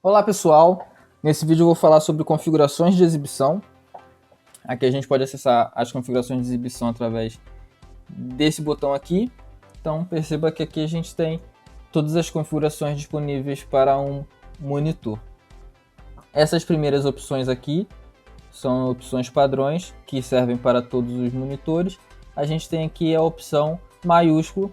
Olá pessoal, nesse vídeo eu vou falar sobre configurações de exibição. Aqui a gente pode acessar as configurações de exibição através desse botão aqui. Então perceba que aqui a gente tem todas as configurações disponíveis para um monitor. Essas primeiras opções aqui são opções padrões que servem para todos os monitores. A gente tem aqui a opção maiúsculo.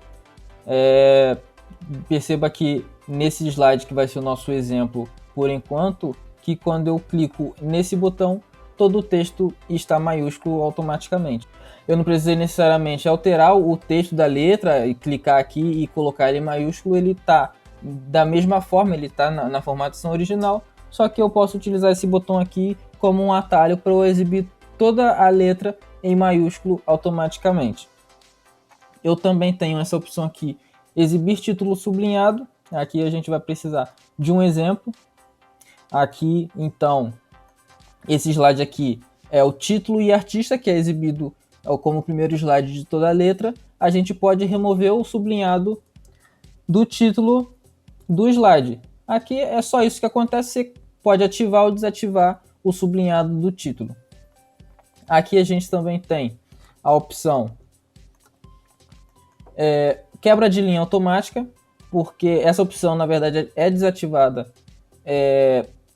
Perceba que nesse slide que vai ser o nosso exemplo por enquanto, que quando eu clico nesse botão, todo o texto está maiúsculo automaticamente. Eu não precisei necessariamente alterar o texto da letra e clicar aqui e colocar ele em maiúsculo, ele está da mesma forma, ele está na formatação original, só que eu posso utilizar esse botão aqui como um atalho para eu exibir toda a letra em maiúsculo automaticamente. Eu também tenho essa opção aqui, exibir título sublinhado. Aqui a gente vai precisar de um exemplo. Aqui, então, esse slide aqui é o título e artista, que é exibido como o primeiro slide de toda a letra. A gente pode remover o sublinhado do título do slide. Aqui é só isso que acontece, você pode ativar ou desativar o sublinhado do título. Aqui a gente também tem a opção quebra de linha automática, porque essa opção na verdade é desativada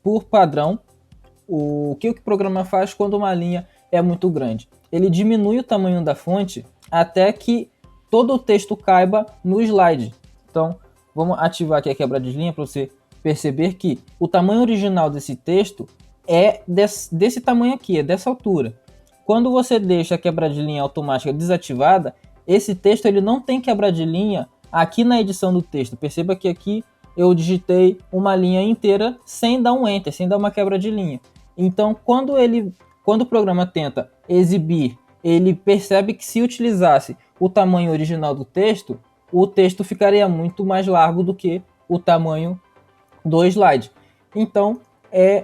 por padrão. O que o programa faz quando uma linha é muito grande? Ele diminui o tamanho da fonte até que todo o texto caiba no slide. Então vamos ativar aqui a quebra de linha para você perceber que o tamanho original desse texto é desse tamanho aqui, é dessa altura. Quando você deixa a quebra de linha automática desativada, esse texto ele não tem quebra de linha aqui na edição do texto. Perceba que aqui eu digitei uma linha inteira sem dar um enter, sem dar uma quebra de linha. Então, quando o programa tenta exibir, ele percebe que se utilizasse o tamanho original do texto, o texto ficaria muito mais largo do que o tamanho do slide. Então,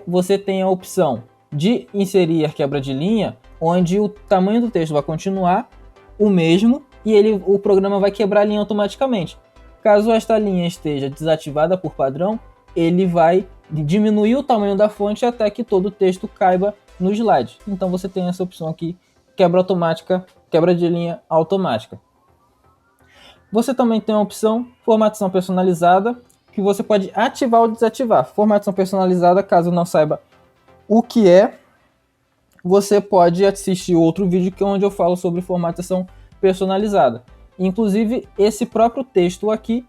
você tem a opção de inserir quebra de linha, onde o tamanho do texto vai continuar o mesmo e o programa vai quebrar a linha automaticamente. Caso esta linha esteja desativada por padrão, ele vai diminuir o tamanho da fonte até que todo o texto caiba no slide. Então você tem essa opção aqui, quebra de linha automática. Você também tem a opção formatação personalizada, que você pode ativar ou desativar. Formatação personalizada, caso não saiba o que é, você pode assistir outro vídeo que é onde eu falo sobre formatação personalizada. Inclusive, esse próprio texto aqui,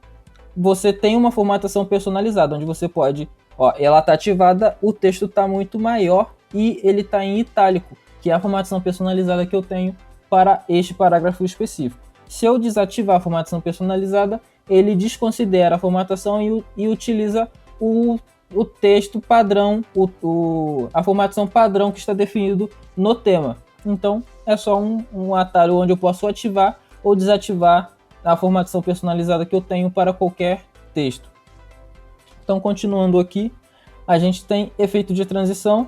você tem uma formatação personalizada, onde você pode, ela está ativada, o texto está muito maior e ele está em itálico, que é a formatação personalizada que eu tenho para este parágrafo específico. Se eu desativar a formatação personalizada, ele desconsidera a formatação e utiliza o texto padrão, a formatação padrão que está definido no tema. Então, é só um atalho onde eu posso ativar ou desativar a formatação personalizada que eu tenho para qualquer texto. Então, continuando aqui, a gente tem efeito de transição.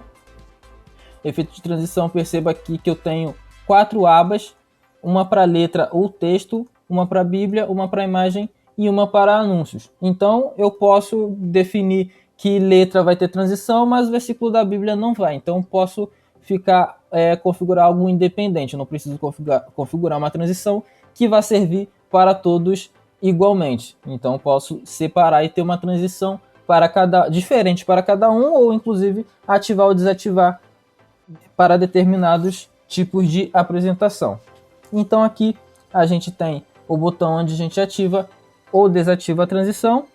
Efeito de transição, perceba aqui que eu tenho 4 abas, uma para letra ou texto, uma para Bíblia, uma para imagem e uma para anúncios. Então, eu posso definir que letra vai ter transição, mas o versículo da Bíblia não vai. Então, posso configurar algo independente. Eu não preciso configurar uma transição que vai servir para todos igualmente. Então, posso separar e ter uma transição diferente para cada um, ou inclusive ativar ou desativar para determinados tipos de apresentação. Então, aqui a gente tem o botão onde a gente ativa ou desativa a transição.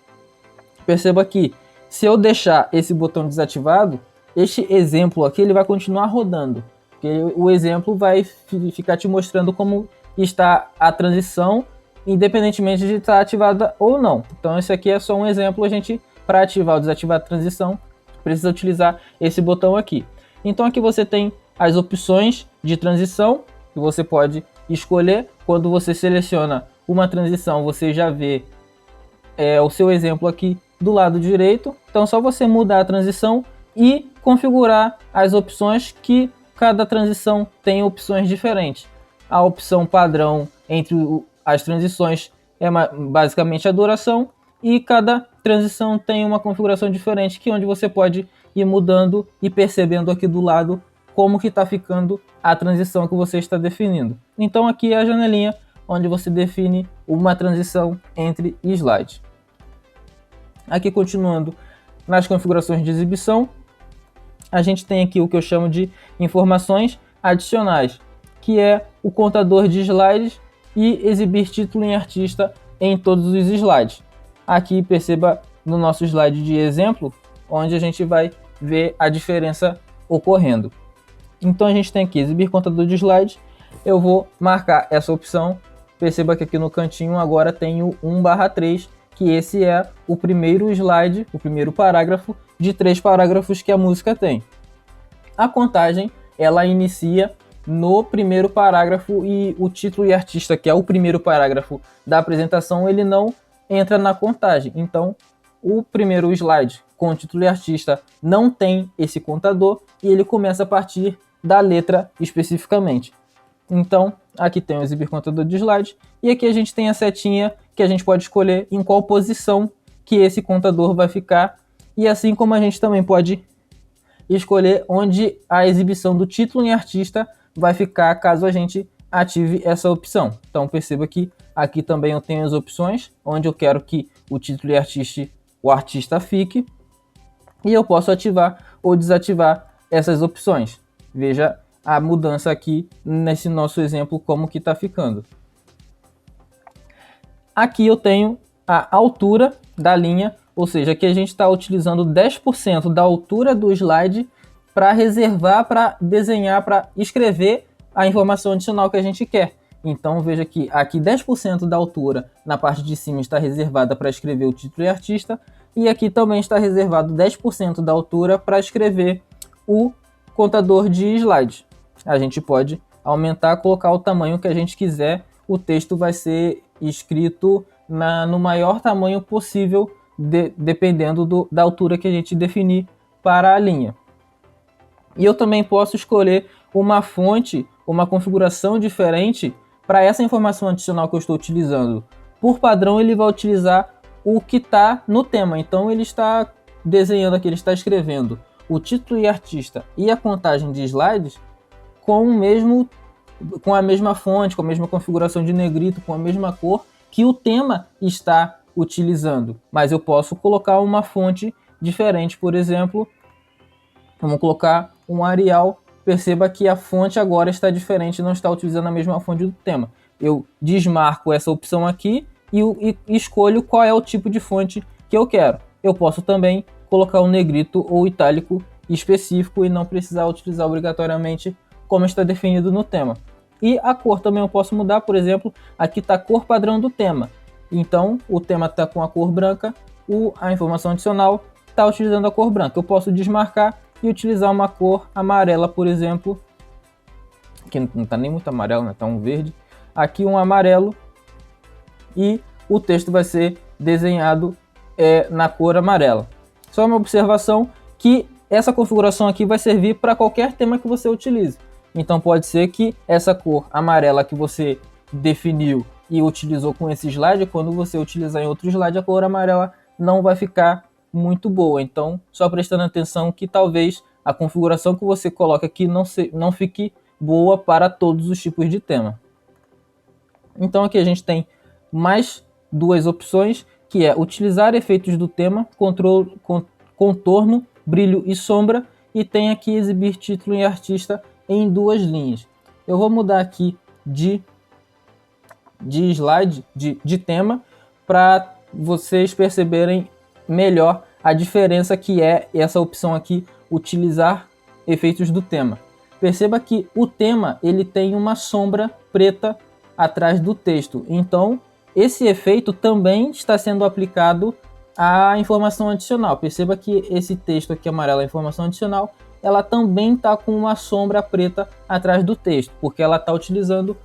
Perceba que se eu deixar esse botão desativado, este exemplo aqui ele vai continuar rodando, porque o exemplo vai ficar te mostrando como está a transição, independentemente de estar ativada ou não. Então esse aqui é só um exemplo, para ativar ou desativar a transição, precisa utilizar esse botão aqui. Então aqui você tem as opções de transição, que você pode escolher. Quando você seleciona uma transição, você já vê o seu exemplo aqui do lado direito. Então é só você mudar a transição e configurar as opções, que cada transição tem opções diferentes. A opção padrão entre as transições é basicamente a duração, e cada transição tem uma configuração diferente, que é onde você pode ir mudando e percebendo aqui do lado como que está ficando a transição que você está definindo. Então aqui é a janelinha onde você define uma transição entre slides. Aqui continuando nas configurações de exibição, a gente tem aqui o que eu chamo de informações adicionais, que é o contador de slides e exibir título em artista em todos os slides. Aqui perceba no nosso slide de exemplo, onde a gente vai ver a diferença ocorrendo. Então a gente tem aqui exibir contador de slides, eu vou marcar essa opção, perceba que aqui no cantinho agora tem o 1/3, que esse é o primeiro slide, o primeiro parágrafo de 3 parágrafos que a música tem. A contagem, ela inicia no primeiro parágrafo e o título e artista, que é o primeiro parágrafo da apresentação, ele não entra na contagem. Então, o primeiro slide com o título e artista não tem esse contador e ele começa a partir da letra especificamente. Então, aqui tem o exibir contador de slide e aqui a gente tem a setinha que a gente pode escolher em qual posição que esse contador vai ficar, e assim como a gente também pode escolher onde a exibição do título em artista vai ficar caso a gente ative essa opção. Então perceba que aqui também eu tenho as opções onde eu quero que o título e o artista fique, e eu posso ativar ou desativar essas opções. Veja a mudança aqui nesse nosso exemplo como que está ficando. Aqui eu tenho a altura da linha, ou seja, aqui a gente está utilizando 10% da altura do slide para reservar, para desenhar, para escrever a informação adicional que a gente quer. Então veja que aqui 10% da altura na parte de cima está reservada para escrever o título e artista, e aqui também está reservado 10% da altura para escrever o contador de slides. A gente pode aumentar, colocar o tamanho que a gente quiser, o texto vai ser escrito no maior tamanho possível, dependendo da altura que a gente definir para a linha. E eu também posso escolher uma fonte, uma configuração diferente para essa informação adicional que eu estou utilizando. Por padrão, ele vai utilizar o que está no tema. Então, ele está desenhando aqui, ele está escrevendo o título e artista e a contagem de slides com a mesma fonte, com a mesma configuração de negrito, com a mesma cor que o tema está utilizando. Mas eu posso colocar uma fonte diferente, por exemplo, vamos colocar um Arial. Perceba que a fonte agora está diferente, não está utilizando a mesma fonte do tema. Eu desmarco essa opção aqui e escolho qual é o tipo de fonte que eu quero. Eu posso também colocar um negrito ou itálico específico e não precisar utilizar obrigatoriamente como está definido no tema. E a cor também eu posso mudar, por exemplo, aqui está a cor padrão do tema. Então, o tema está com a cor branca, a informação adicional está utilizando a cor branca. Eu posso desmarcar e utilizar uma cor amarela, por exemplo. Aqui não está nem muito amarelo, né? Está um verde. Aqui um amarelo e o texto vai ser desenhado na cor amarela. Só uma observação que essa configuração aqui vai servir para qualquer tema que você utilize. Então pode ser que essa cor amarela que você definiu e utilizou com esse slide, quando você utilizar em outro slide, a cor amarela não vai ficar muito boa. Então, só prestando atenção que talvez a configuração que você coloca aqui não fique boa para todos os tipos de tema. Então aqui a gente tem mais duas opções, que é utilizar efeitos do tema, contorno, brilho e sombra, e tem aqui exibir título e artista em 2 linhas. Eu vou mudar aqui de slide, de tema, para vocês perceberem melhor a diferença que é essa opção aqui, utilizar efeitos do tema. Perceba que o tema ele tem uma sombra preta atrás do texto, então esse efeito também está sendo aplicado à informação adicional. Perceba que esse texto aqui amarelo, a informação adicional, ela também está com uma sombra preta atrás do texto, porque ela está utilizando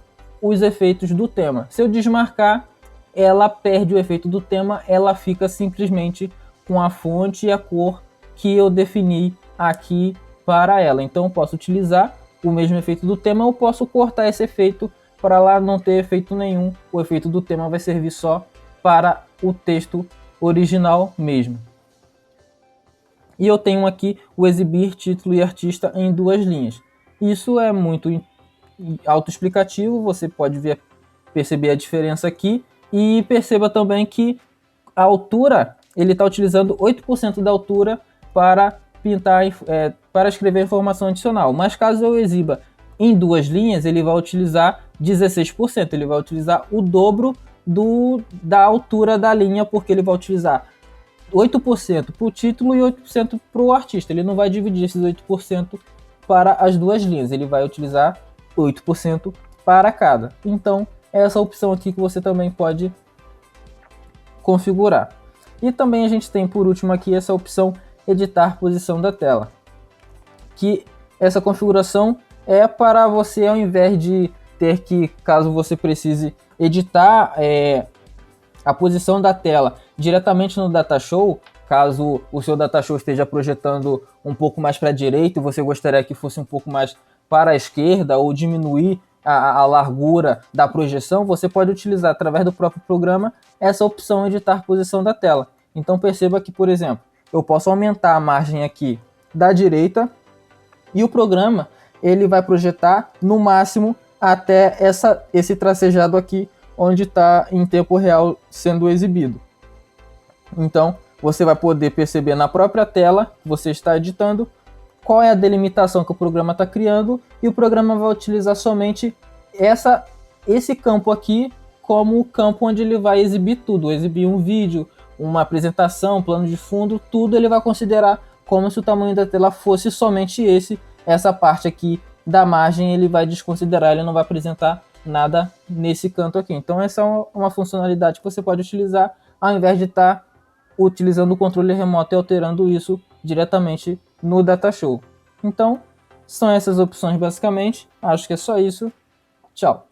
os efeitos do tema. Se eu desmarcar, ela perde o efeito do tema, ela fica simplesmente com a fonte e a cor que eu defini aqui para ela. Então eu posso utilizar o mesmo efeito do tema, ou posso cortar esse efeito para lá não ter efeito nenhum. O efeito do tema vai servir só para o texto original mesmo. E eu tenho aqui o exibir título e artista em 2 linhas. Isso é muito autoexplicativo, você pode perceber a diferença aqui, e perceba também que a altura, ele está utilizando 8% da altura para pintar, para escrever informação adicional. Mas caso eu exiba em 2 linhas, ele vai utilizar 16%, ele vai utilizar o dobro da altura da linha, porque ele vai utilizar 8% para o título e 8% para o artista. Ele não vai dividir esses 8% para as 2 linhas, ele vai utilizar 8% para cada. Então, é essa opção aqui que você também pode configurar. E também a gente tem por último aqui essa opção editar posição da tela, que essa configuração é para você, ao invés de ter que, caso você precise editar a posição da tela diretamente no Datashow, caso o seu Datashow esteja projetando um pouco mais para a direita e você gostaria que fosse um pouco mais para a esquerda, ou diminuir a largura da projeção, você pode utilizar através do próprio programa essa opção editar posição da tela. Então perceba que, por exemplo, eu posso aumentar a margem aqui da direita e o programa ele vai projetar no máximo até esse tracejado aqui, onde está em tempo real sendo exibido. Então você vai poder perceber na própria tela que você está editando qual é a delimitação que o programa está criando, e o programa vai utilizar somente esse campo aqui como o campo onde ele vai exibir tudo, exibir um vídeo, uma apresentação, um plano de fundo, tudo ele vai considerar como se o tamanho da tela fosse somente essa parte aqui da margem ele vai desconsiderar, ele não vai apresentar nada nesse canto aqui. Então essa é uma funcionalidade que você pode utilizar, ao invés de estar utilizando o controle remoto e alterando isso diretamente no Datashow. Então, são essas opções basicamente. Acho que é só isso. Tchau.